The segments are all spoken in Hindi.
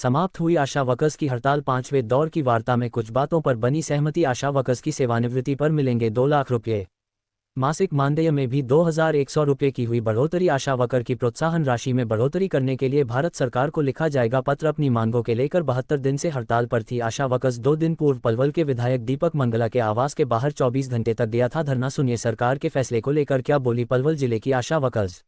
समाप्त हुई आशा वर्कर्स की हड़ताल। 5वें दौर की वार्ता में कुछ बातों पर बनी सहमति। आशा वर्कर्स की सेवानिवृत्ति पर मिलेंगे 2 लाख रुपये। मासिक मानदेय में भी 2100 रुपये की हुई बढ़ोतरी। आशा वर्कर की प्रोत्साहन राशि में बढ़ोतरी करने के लिए भारत सरकार को लिखा जाएगा पत्र। अपनी मांगों के लेकर 72 दिन से हड़ताल पर थी आशा वर्कर्स। 2 दिन पूर्व पलवल के विधायक दीपक मंगला के आवास के बाहर 24 घंटे तक दिया था धरना। सुनिए सरकार के फैसले को लेकर क्या बोली पलवल जिले की आशा वर्कर्स।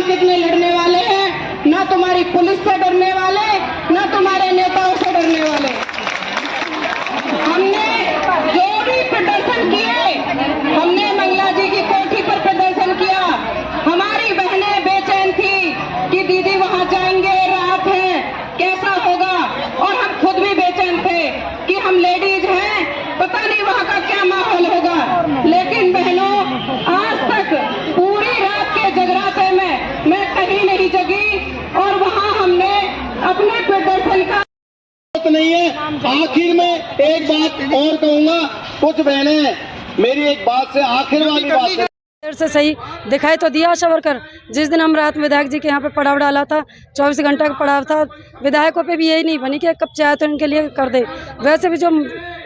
कितने लड़ने वाले हैं, ना तुम्हारी पुलिस से डरने वाले, ना तुम्हारे नेताओं से डरने वाले। हमने जो भी प्रदर्शन किए, हमने मंगला जी की कोठी पर प्रदर्शन किया। हमारी बहनें बेचैन थी कि दीदी वहां जाएंगे, रात है, कैसा होगा, और हम खुद भी बेचैन थे कि हम लेडीज हैं, पता नहीं वहां का क्या माहौल होगा। लेकिन बहनों, आज तक पूरी रात के जगराते में मैं कहीं नहीं जगी और वहां हमने अपने प्रदर्शन का नहीं है। आखिर में एक बात और कहूंगा, कुछ बहनें मेरी एक बात से आखिर वाली बात से सही दिखाई तो दिया आशा वर्कर। जिस दिन हम रात में विधायक जी के यहाँ पे पड़ाव डाला था, 24 घंटा का पड़ाव था, विधायकों पे भी यही नहीं बनी कि एक कप चाय तो इनके लिए कर दे। वैसे भी जो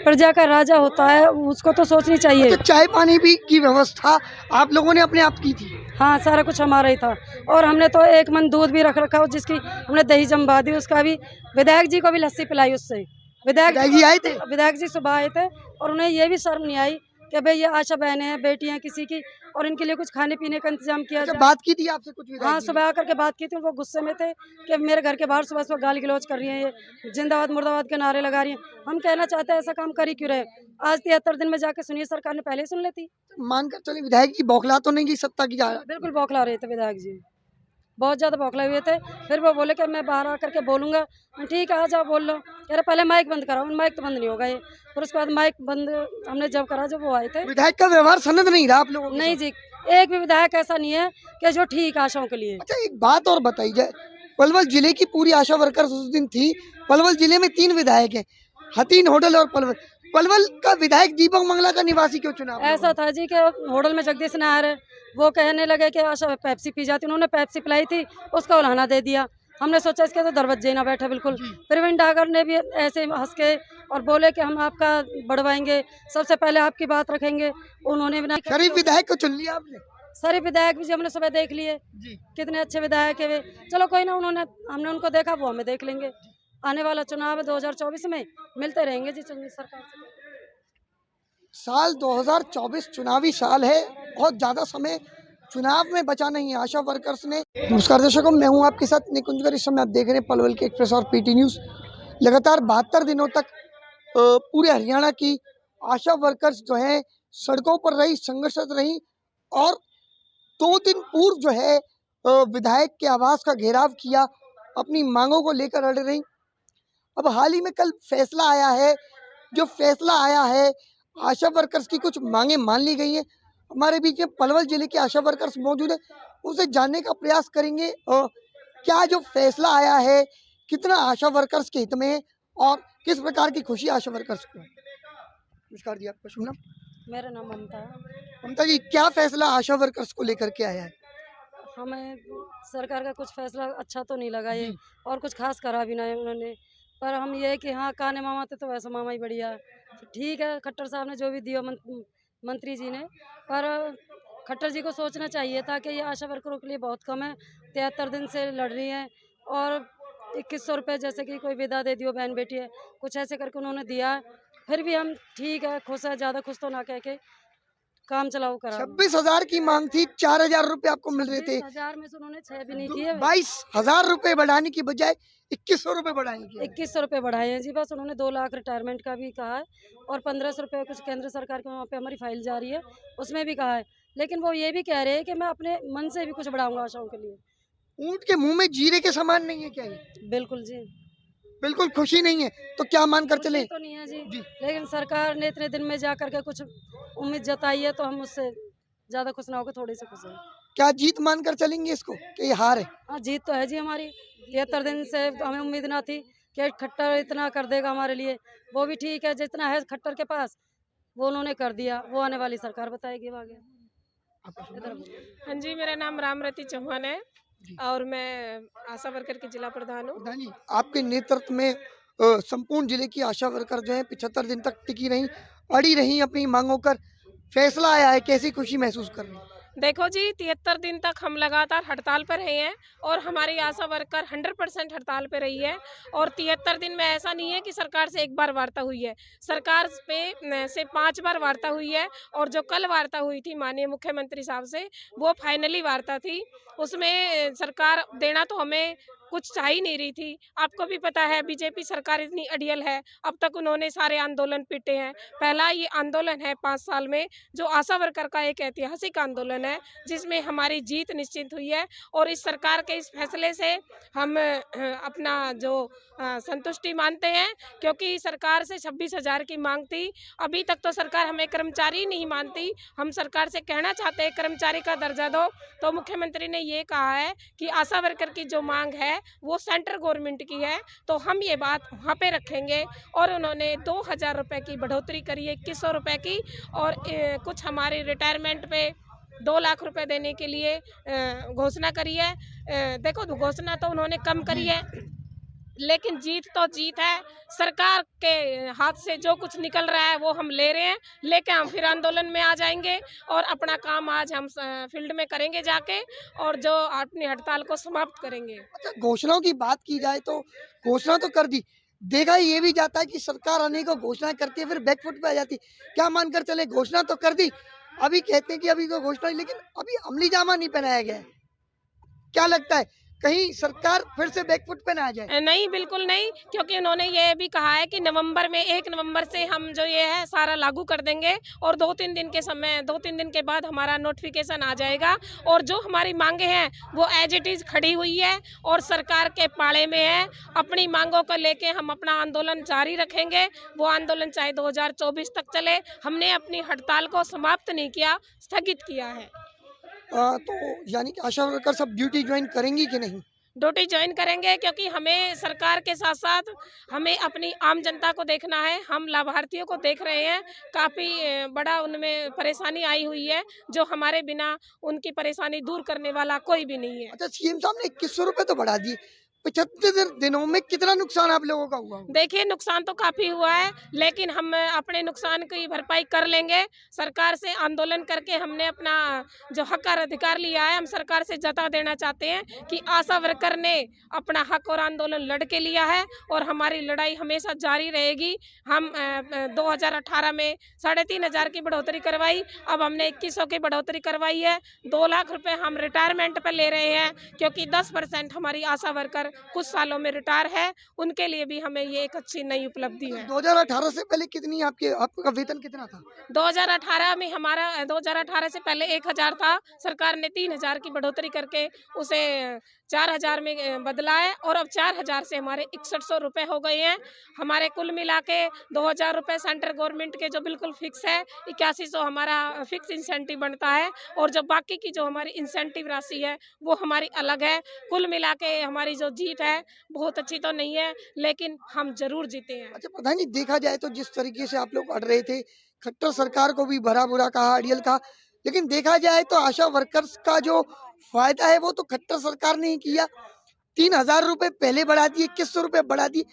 प्रजा का राजा होता है उसको तो सोचनी चाहिए। तो चाय पानी भी की व्यवस्था आप लोगों ने अपने आप की थी? हाँ, सारा कुछ हमारा ही था। और हमने तो एक मन दूध भी रख रखा, जिसकी हमने दही जमवा दी, उसका भी विधायक जी को भी लस्सी पिलाई उससे। विधायक जी आए थे? विधायक जी सुबह आए थे और उन्हें ये भी शर्म नहीं आई कि भाई ये आशा बहनें हैं, बेटियां किसी की, और इनके लिए कुछ खाने पीने का इंतजाम किया जाए। बात की थी आपसे कुछ? हाँ, सुबह आकर के बात की थी। वो गुस्से में थे कि मेरे घर के बाहर सुबह सुबह गाली गलौज कर रही हैं, ये जिंदाबाद मुर्दाबाद के नारे लगा रही हैं। हम कहना चाहते हैं ऐसा काम कर ही क्यों रहे। आज 73 दिन में जाके सुनिए, सरकार ने पहले ही सुन लेती। मानकर चले विधायक जी बौखला तो नहीं की सत्ता की? बिल्कुल बौखला रहे थे विधायक जी, बहुत ज़्यादा बौखले हुए थे। फिर वो बोले कि मैं बाहर आकर के बोलूँगा। ठीक है, आ जाओ बोल लो। कह रहे पहले माइक बंद कराओ। माइक तो बंद नहीं होगा ये। फिर उसके बाद माइक बंद हमने जब करा, जब वो आए थे। विधायक का व्यवहार सनद नहीं रहा आप लोगों को? नहीं जी, एक भी विधायक ऐसा नहीं है कि जो ठीक आशाओं के लिए। अच्छा, एक बात और बताइए, पलवल जिले की पूरी आशा वर्कर्स उस दिन थी। पलवल जिले में 3 विधायक हैं, हथीन, होडल और पलवल। पलवल का विधायक दीपक मंगला का निवासी क्यों चुना? ऐसा था जी कि होटल में जगदीश नायर है, वो कहने लगे कि आशा पेप्सी पी जाती, उन्होंने पेप्सी पिलाई थी, उसका उल्हाना दे दिया। हमने सोचा इसके तो दरवाजे ही ना बैठे बिल्कुल। प्रवीण डागर ने भी ऐसे हंस के और बोले कि हम आपका बढ़वाएंगे, सबसे पहले आपकी बात रखेंगे। उन्होंने भी ना, शरीफ विधायक को चुन लिया आपने? सारे विधायक भी जी हमने सुबह देख लिए, कितने अच्छे विधायक है वे। चलो कोई ना, हमने उनको देखा, वो हमें देख लेंगे। आने वाला चुनाव है 2024 में, मिलते रहेंगे जी सरकार से। साल 2024 चुनावी साल है, बहुत ज़्यादा समय चुनाव में बचा नहीं है। आशा वर्कर्स ने, नमस्कार दर्शकों, मैं हूं आपके साथ निकुंजकर। इस समय आप देख रहे हैं पलवल के एक्सप्रेस और पीटी न्यूज़। लगातार 72 दिनों तक पूरे हरियाणा की आशा वर्कर्स जो हैं सड़कों पर रही, संघर्षरत रही और 2 दिन पूर्व जो है विधायक के आवास का घेराव किया, अपनी मांगों को लेकर अड़ रही। अब हाल ही में कल फैसला आया है, जो फैसला आया है आशा वर्कर्स की कुछ मांगे मान ली गई हैं। हमारे बीच में पलवल जिले के आशा वर्कर्स मौजूद है, उनसे जानने का प्रयास करेंगे क्या जो फैसला आया है कितना आशा वर्कर्स के हित में है और किस प्रकार की खुशी आशा वर्कर्स को है। नमस्कार जी, आपका शुभ नाम? मेरा नाम ममता है। ममता जी, क्या फैसला आशा वर्कर्स को लेकर के आया है? हमें सरकार का कुछ फैसला अच्छा तो नहीं लगा ये, और कुछ खास करा भी नहीं उन्होंने। पर हम ये कि हाँ, काने मामा थे तो वैसा मामा ही बढ़िया है। ठीक है, खट्टर साहब ने जो भी दिया मंत्री जी ने, पर खट्टर जी को सोचना चाहिए था कि ये आशा वर्करों के लिए बहुत कम है। 73 दिन से लड़ रही हैं और 2100 रुपये जैसे कि कोई विदा दे दियो, बहन बेटी है, कुछ ऐसे करके उन्होंने दिया है। फिर भी हम ठीक है, खुश है, ज़्यादा खुश तो ना कह के काम चलाओ करा। 26,000 की मांग थी, 4,000 रुपए आपको मिल रहे थे। 26,000 में से उन्होंने 6 भी नहीं किए। 22,000 रुपए बढ़ाने की बजाय 2100 रुपए बढ़ाएंगे। 2100 रुपये बढ़ाए हैं जी बस। उन्होंने 2 लाख रिटायरमेंट का भी कहा है और 1500 रुपये कुछ केंद्र सरकार के वहाँ पे हमारी फाइल जा रही है, उसमें भी कहा है। लेकिन वो ये भी कह रहे हैं कि मैं अपने मन से भी कुछ बढ़ाऊंगा आशाओं के लिए। ऊंट के मुंह में जीरे के समान नहीं है क्या ये? बिल्कुल जी, बिल्कुल खुशी नहीं है तो क्या मान कर चले? तो नहीं है जी, लेकिन सरकार ने इतने दिन में जा करके कुछ उम्मीद जताई है तो हम उससे ज़्यादा खुश ना होकर थोड़े से खुश हैं। क्या जीत मान कर चलेंगे इसको कि ये हार है? हाँ, जीत तो है जी हमारी। 73 दिन से हमें उम्मीद ना थी कि खट्टर इतना कर देगा हमारे लिए। वो भी ठीक है, जितना है खट्टर के पास वो उन्होंने कर दिया, वो आने वाली सरकार बताएगी आगे। हाँ जी, मेरा नाम रामरती चौहान है और मैं आशा वर्कर की जिला प्रधान हूँ। प्रधान जी, आपके नेतृत्व में संपूर्ण जिले की आशा वर्कर जो है 75 दिन तक टिकी रही, अड़ी रही अपनी मांगों कर। फैसला आया है, कैसी खुशी महसूस कर रही? देखो जी, 73 दिन तक हम लगातार हड़ताल पर रहे हैं और हमारी आशा वर्कर 100% हड़ताल पे रही है। और 73 दिन में ऐसा नहीं है कि सरकार से एक बार वार्ता हुई है, सरकार पे से 5 बार वार्ता हुई है। और जो कल वार्ता हुई थी माननीय मुख्यमंत्री साहब से, वो फाइनली वार्ता थी। उसमें सरकार देना तो हमें कुछ चाह ही नहीं रही थी। आपको भी पता है बीजेपी सरकार इतनी अड़ियल है, अब तक उन्होंने सारे आंदोलन पीटे हैं। पहला ये आंदोलन है 5 साल में, जो आशा वर्कर का एक ऐतिहासिक आंदोलन है जिसमें हमारी जीत निश्चित हुई है। और इस सरकार के इस फैसले से हम अपना जो संतुष्टि मानते हैं, क्योंकि सरकार से 26,000 की मांग थी। अभी तक तो सरकार हमें कर्मचारी नहीं मानती। हम सरकार से कहना चाहते हैं कर्मचारी का दर्जा दो। तो मुख्यमंत्री ने ये कहा है कि आशा वर्कर की जो मांग है वो सेंट्रल गवर्नमेंट की है, तो हम ये बात वहाँ पे रखेंगे। और उन्होंने 2,000 रुपये की बढ़ोतरी करी है, 2100 रुपये की। और कुछ हमारे रिटायरमेंट पे 2 लाख रुपए देने के लिए घोषणा करी है। देखो, घोषणा तो उन्होंने कम करी है, लेकिन जीत तो जीत है। सरकार के हाथ से जो कुछ निकल रहा है वो हम ले रहे हैं, लेके हम फिर आंदोलन में आ जाएंगे और अपना काम आज हम फील्ड में करेंगे जाके, और जो अपनी हड़ताल को समाप्त करेंगे। अच्छा, घोषणाओं की बात की जाए तो घोषणा तो कर दी, देखा ये भी जाता है कि सरकार अनेकों घोषणाएं करती है फिर बैकफुट पे आ जाती। क्या मानकर चले, घोषणा तो कर दी, अभी कहते हैं कि अभी कोई घोषणा नहीं, लेकिन अभी अमली जामा नहीं पहनाया गया है। क्या लगता है कहीं सरकार फिर से बैकफुट पे ना आ जाए? नहीं, बिल्कुल नहीं, क्योंकि उन्होंने ये भी कहा है कि नवंबर में 1 नवंबर से हम जो ये है सारा लागू कर देंगे। और 2-3 दिन के बाद हमारा नोटिफिकेशन आ जाएगा। और जो हमारी मांगे हैं वो एज इट इज़ खड़ी हुई है और सरकार के पाले में है। अपनी मांगों को लेके हम अपना आंदोलन जारी रखेंगे। वो आंदोलन चाहे 2024 तक चले। हमने अपनी हड़ताल को समाप्त नहीं किया, स्थगित किया है। तो यानी कि आशा वर्कर सब ड्यूटी ज्वाइन करेंगी कि नहीं? ड्यूटी ज्वाइन करेंगे, क्योंकि हमें सरकार के साथ साथ हमें अपनी आम जनता को देखना है। हम लाभार्थियों को देख रहे हैं, काफ़ी बड़ा उनमें परेशानी आई हुई है, जो हमारे बिना उनकी परेशानी दूर करने वाला कोई भी नहीं है। अच्छा, सीएम साहब ने 2100 रुपए तो बढ़ा दिए, 75 दिनों में कितना नुकसान आप लोगों का हुआ? देखिए, नुकसान तो काफ़ी हुआ है, लेकिन हम अपने नुकसान की भरपाई कर लेंगे। सरकार से आंदोलन करके हमने अपना जो हक और अधिकार लिया है, हम सरकार से जता देना चाहते हैं कि आशा वर्कर ने अपना हक और आंदोलन लड़ के लिया है और हमारी लड़ाई हमेशा जारी रहेगी। हम 2018 में 3500 की बढ़ोतरी करवाई, अब हमने 2100 की बढ़ोतरी करवाई है। 2 लाख रुपए हम रिटायरमेंट पर ले रहे हैं, क्योंकि 10% हमारी आशा वर्कर कुछ सालों में रिटायर है, उनके लिए भी हमें ये एक अच्छी नई उपलब्धि है। 2018 से पहले कितनी आपका वेतन कितना था? 2018 में हमारा 2018 से पहले 1000 था, सरकार ने 3000 की बढ़ोतरी करके उसे 4000 में बदला है और अब 4000 से हमारे 6100 रुपए हो गए हैं। हमारे कुल मिला के 2000 रुपए सेंट्रल गवर्नमेंट के जो बिल्कुल फिक्स है, 8100 हमारा फिक्स इंसेंटिव बनता है और जो बाकी की जो हमारी इंसेंटिव राशि है वो हमारी अलग है। कुल मिला के हमारी जो जीत है बहुत अच्छी तो नहीं है, लेकिन हम जरूर जीते हैं। अच्छा, पता नहीं, देखा जाए तो जिस तरीके से आप लोग अड़ रहे थे, खट्टर सरकार को भी भरा बुरा कहा, अड़ियल कहा, लेकिन देखा जाए तो आशा वर्कर्स का जो फायदा है वो तो खट्टर सरकार ने ही किया। 3000 रुपए पहले बढ़ा दिए, 2100 रुपए बढ़ा दिए।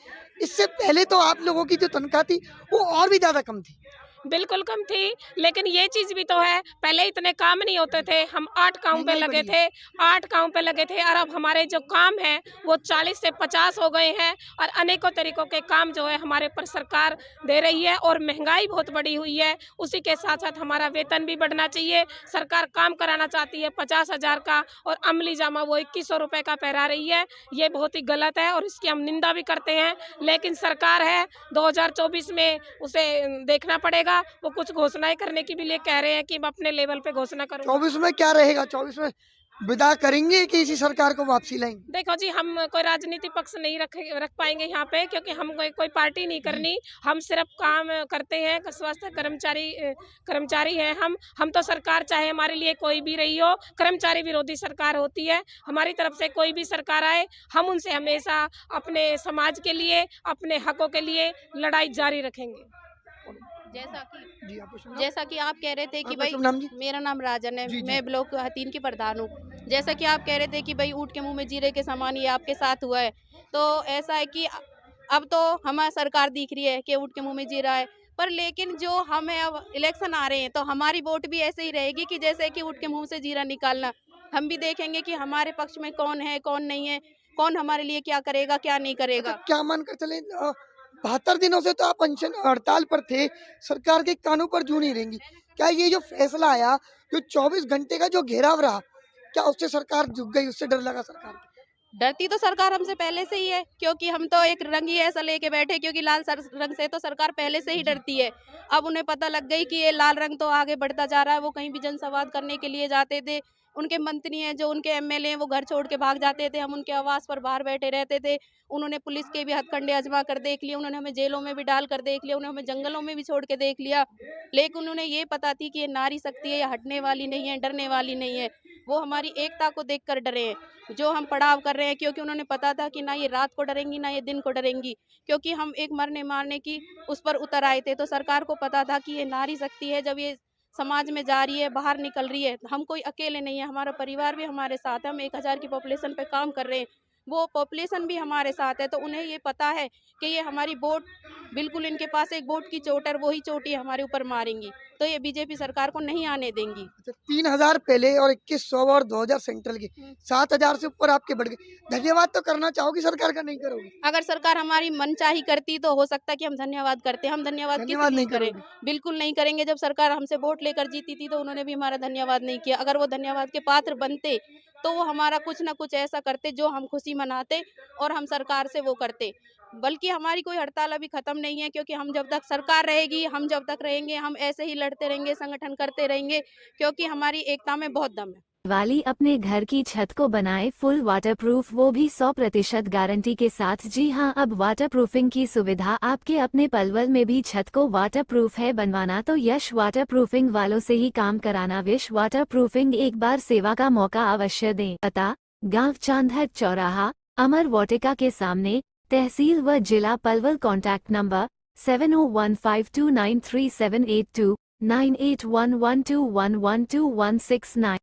इससे पहले तो आप लोगों की जो तनख्वाह थी वो और भी ज्यादा कम थी। बिल्कुल कम थी, लेकिन ये चीज भी तो है, पहले इतने काम नहीं होते थे, हम 8 काम पे लगे थे, 8 काम पे लगे थे और अब हमारे जो काम है वो 40 से 50 हो गए हैं और अनेकों तरीकों के काम जो है हमारे पर सरकार दे रही है और महंगाई बहुत बढ़ी हुई है। उसी के साथ साथ हमारा वेतन भी बढ़ना चाहिए। सरकार काम कराना चाहती है 50,000 का और अमली जामा वो 2100 रुपए का पहरा रही है। ये बहुत ही गलत है और इसकी हम निंदा भी करते हैं, लेकिन सरकार है 2024 में उसे देखना पड़ेगा। वो कुछ घोषणाएं करने की भी लिए कह रहे हैं कि मैं अपने लेवल पे घोषणा करूंगा। 24 में क्या रहेगा? 24 में विदा करेंगे कि इसी सरकार को वापसी लाएंगे? देखो जी, हम कोई राजनीति पक्ष नहीं रख पाएंगे यहाँ पे, क्योंकि हम कोई पार्टी नहीं करनी। हम सिर्फ काम करते हैं, स्वास्थ्य कर्मचारी हैं हम तो सरकार चाहे हमारे लिए कोई भी रही हो, कर्मचारी विरोधी सरकार होती है। हमारी तरफ से कोई भी सरकार आए, हम उनसे हमेशा अपने समाज के लिए, अपने हकों के लिए लड़ाई जारी रखेंगे। जैसा कि आप कह रहे थे कि भाई, मेरा नाम राजन है, मैं ब्लॉक 3 की प्रधान हूँ। जैसा कि आप कह रहे थे कि भाई ऊँट के मुंह में जीरे के समान ये आपके साथ हुआ है, तो ऐसा है कि अब तो हमारी सरकार दिख रही है कि ऊँट के मुंह में जीरा है, पर लेकिन जो हमें अब इलेक्शन आ रहे हैं तो हमारी वोट भी ऐसे ही रहेगी कि जैसे कि ऊँट के मुंह से जीरा निकालना। हम भी देखेंगे कि हमारे पक्ष में कौन है कौन नहीं है, कौन हमारे लिए क्या करेगा क्या नहीं करेगा। क्या मानकर चले, 72 दिनों से तो आप अनशन हड़ताल पर थे, सरकार के कानों पर जू नहीं रहेंगी। क्या ये जो फैसला आया, जो 24 घंटे का जो घेराव रहा, क्या उससे सरकार झुक गई? उससे डर लगा सरकार को? डरती तो सरकार हमसे पहले से ही है, क्योंकि हम तो एक रंग ही ऐसा लेके बैठे, क्योंकि लाल रंग से तो सरकार पहले से ही डरती है। अब उन्हें पता लग गई कि ये लाल रंग तो आगे बढ़ता जा रहा है। वो कहीं भी जनसंवाद करने के लिए जाते थे, उनके मंत्री हैं जो उनके एमएलए हैं वो घर छोड़ के भाग जाते थे, हम उनके आवास पर बाहर बैठे रहते थे। उन्होंने पुलिस के भी हथकंडे आजमा कर देख लिए, उन्होंने हमें जेलों में भी डाल कर देख लिया, उन्होंने हमें जंगलों में भी छोड़ के देख लिया, लेकिन उन्हें ये पता थी कि ये नारी शक्ति है, ये हटने वाली नहीं है, डरने वाली नहीं है। वो हमारी एकता को देखकर डरे हैं जो हम पड़ाव कर रहे हैं, क्योंकि उन्होंने पता था कि ना ये रात को डरेंगी ना ये दिन को डरेंगी, क्योंकि हम एक मरने मारने की उस पर उतर आए थे। तो सरकार को पता था कि ये नारी शक्ति है, जब ये समाज में जा रही है, बाहर निकल रही है, हम कोई अकेले नहीं है, हमारा परिवार भी हमारे साथ है। हम 1000 की पॉपुलेशन पे काम कर रहे हैं, वो पॉपुलेशन भी हमारे साथ है। तो उन्हें ये पता है कि ये हमारी वोट, बिल्कुल इनके पास एक वोट की चोट है, वही चोटी हमारे ऊपर मारेंगी, तो ये बीजेपी सरकार को नहीं आने देंगी। 3000 पहले और 2100 और 2000 सेंट्रल के, 7000 से ऊपर आपके बढ़ गए। धन्यवाद तो करना चाहोगी सरकार का, नहीं करोगी? अगर सरकार हमारी मनचाही करती तो हो सकता कि हम धन्यवाद करते, हम धन्यवाद नहीं करेंगे, बिल्कुल नहीं करेंगे। जब सरकार हमसे वोट लेकर जीती थी तो उन्होंने भी हमारा धन्यवाद नहीं किया। अगर वो धन्यवाद के पात्र बनते तो वो हमारा कुछ ना कुछ ऐसा करते जो हम खुशी मनाते और हम सरकार से वो करते। बल्कि हमारी कोई हड़ताल अभी खत्म नहीं है, क्योंकि हम जब तक सरकार रहेगी, हम जब तक रहेंगे, हम ऐसे ही लड़ते रहेंगे, संगठन करते रहेंगे, क्योंकि हमारी एकता में बहुत दम है। वाली अपने घर की छत को बनाए फुल वाटरप्रूफ, वो भी 100% गारंटी के साथ। जी हां, अब वाटरप्रूफिंग की सुविधा आपके अपने पलवल में भी छत को वाटरप्रूफ है बनवाना तो यश वाटरप्रूफिंग वालों से ही काम कराना। विश वाटरप्रूफिंग, एक बार सेवा का मौका अवश्य दें। पता गांव चांदहट चौराहा, अमर वाटिका के सामने, तहसील व जिला पलवल। Contact number 7015293782, 981121121169।